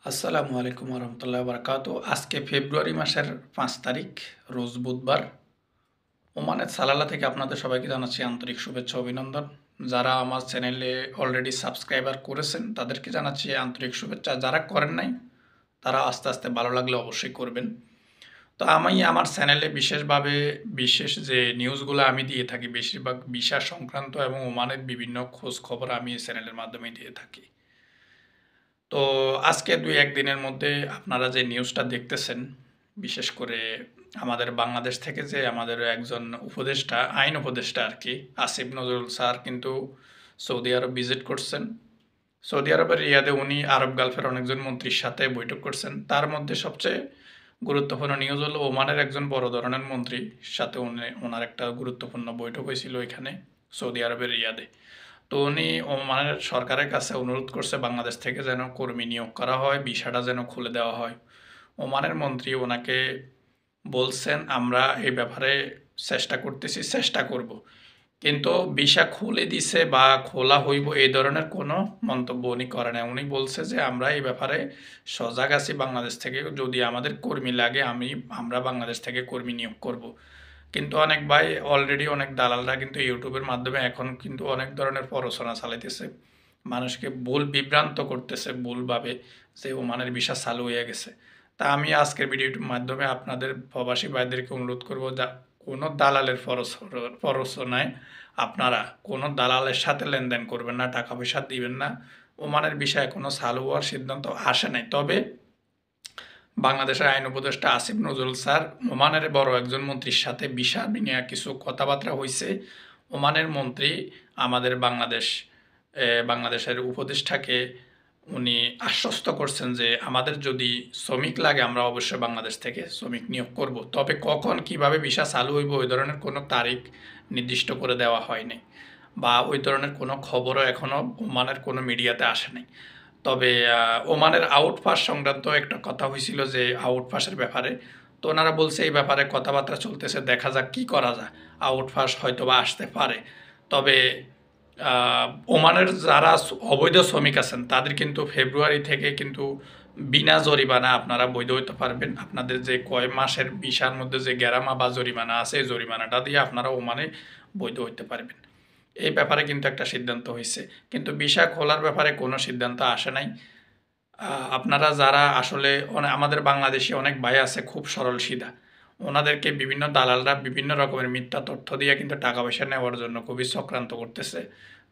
আসসালামু আলাইকুম রহমতুল্লাহ বারকাত। আজকে ফেব্রুয়ারি মাসের 5 তারিখ, রোজ বুধবার। ওমানের সালালা থেকে আপনাদের সবাইকে জানাচ্ছি আন্তরিক শুভেচ্ছা অভিনন্দন। যারা আমার চ্যানেলে অলরেডি সাবস্ক্রাইবার করেছেন তাদেরকে জানাচ্ছি আন্তরিক শুভেচ্ছা। যারা করেন নাই তারা আস্তে আস্তে ভালো লাগলে অবশ্যই করবেন। তো আমি আমার চ্যানেলে বিশেষভাবে বিশেষ যে নিউজগুলো আমি দিয়ে থাকি বেশিরভাগ ভিসা সংক্রান্ত এবং ওমানের বিভিন্ন খোঁজ খবর আমি এই চ্যানেলের মাধ্যমে দিয়ে থাকি। তো আজকে ২-১ দিনের মধ্যে আপনারা যে নিউজটা দেখতেছেন, বিশেষ করে আমাদের বাংলাদেশ থেকে যে আমাদের একজন উপদেষ্টা, আইন উপদেষ্টা আরকি, আসিফ নজরুল স্যার কিন্তু সৌদি আরব ভিজিট করছেন। সৌদি আরবের রিয়াদে উনি আরব গালফের অনেকজন মন্ত্রীর সাথে বৈঠক করছেন। তার মধ্যে সবচেয়ে গুরুত্বপূর্ণ নিউজ হলো ওমানের একজন বড় ধরনের মন্ত্রীর সাথে ওনার একটা গুরুত্বপূর্ণ বৈঠক হয়েছিল এখানে সৌদি আরবের রিয়াদে। তো উনি ওমানের সরকারের কাছে অনুরোধ করছে বাংলাদেশ থেকে যেন কর্মী নিয়োগ করা হয়, ভিসাটা যেন খুলে দেওয়া হয়। ওমানের মন্ত্রী ওনাকে বলছেন, আমরা এই ব্যাপারে চেষ্টা করতেছি, চেষ্টা করব। কিন্তু ভিসা খুলে দিছে বা খোলা হইব এই ধরনের কোনো মন্তব্য উনি করে নাই। উনি বলছে যে আমরা এই ব্যাপারে সজাগ আছি বাংলাদেশ থেকে, যদি আমাদের কর্মী লাগে আমরা বাংলাদেশ থেকে কর্মী নিয়োগ করব। কিন্তু অনেক ভাই অলরেডি অনেক দালালরা কিন্তু ইউটিউবের মাধ্যমে এখন কিন্তু অনেক ধরনের প্ররোচনা চালাইতেছে, মানুষকে ভুল বিভ্রান্ত করতেছে ভুলভাবে যে ওমানের ভিসা চালু হয়ে গেছে। তা আমি আজকের ভিডিওটির মাধ্যমে আপনাদের প্রবাসী ভাইদেরকে অনুরোধ করব, যা কোনো দালালের প্ররোচনায় আপনারা কোনো দালালের সাথে লেনদেন করবেন না, টাকা পয়সা দিবেন না। ওমানের ভিসা এখনও চালু হওয়ার সিদ্ধান্ত আসে নাই। তবে বাংলাদেশের আইন উপদেষ্টা আসিফ নজরুল স্যার ওমানের বড় একজন মন্ত্রীর সাথে ভিসা নিয়ে কিছু কথাবার্তা হয়েছে। ওমানের মন্ত্রী আমাদের বাংলাদেশের উপদেষ্টাকে উনি আশ্বস্ত করছেন যে আমাদের যদি শ্রমিক লাগে আমরা অবশ্যই বাংলাদেশ থেকে শ্রমিক নিয়োগ করব। তবে কখন কিভাবে ভিসা চালু হইব ওই ধরনের কোনো তারিখ নির্দিষ্ট করে দেওয়া হয়নি, বা ওই ধরনের কোনো খবরও এখনও ওমানের কোনো মিডিয়াতে আসে নাই। তবে ওমানের আউটপাস সংক্রান্ত একটা কথা হয়েছিল যে আউটপাসের ব্যাপারে, তো ওনারা বলছে এই ব্যাপারে কথাবার্তা চলতেছে, দেখা যাক কী করা যায়। আউটপাস হয়তো বা আসতে পারে। তবে ওমানের যারা অবৈধ শ্রমিক আছেন তাদের কিন্তু ফেব্রুয়ারি থেকে কিন্তু বিনা জরিমানা আপনারা বৈধ হইতে পারবেন। আপনাদের যে কয় মাসের ভিসার মধ্যে যে গেরামা বা জরিমানা আছে এই জরিমানাটা দিয়ে আপনারা ওমানে বৈধ হইতে পারবেন। এই ব্যাপারে কিন্তু একটা সিদ্ধান্ত হয়েছে, কিন্তু ভিসা খোলার ব্যাপারে কোনো সিদ্ধান্ত আসে নাই। আপনারা যারা আসলে আমাদের বাংলাদেশি অনেক ভাই আছে খুব সরল সিধা, ওনাদেরকে বিভিন্ন দালালরা বিভিন্ন রকমের মিথ্যা তথ্য দিয়ে কিন্তু টাকা পয়সা নেওয়ার জন্য খুবই চক্রান্ত করতেছে।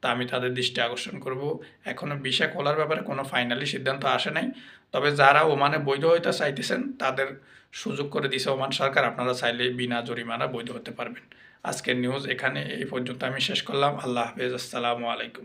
তা আমি তাদের দৃষ্টি আকর্ষণ করব, এখনও ভিসা খোলার ব্যাপারে কোনো ফাইনালি সিদ্ধান্ত আসে নাই। তবে যারা ওমানে বৈধ হইতে চাইতেছেন তাদের সুযোগ করে দিয়েছে ওমান সরকার, আপনারা চাইলে বিনা জরিমানা বৈধ হতে পারবেন। আজকের নিউজ এখানে এই পর্যন্ত আমি শেষ করলাম। আল্লাহ হাফেজ, আসসালামু আলাইকুম।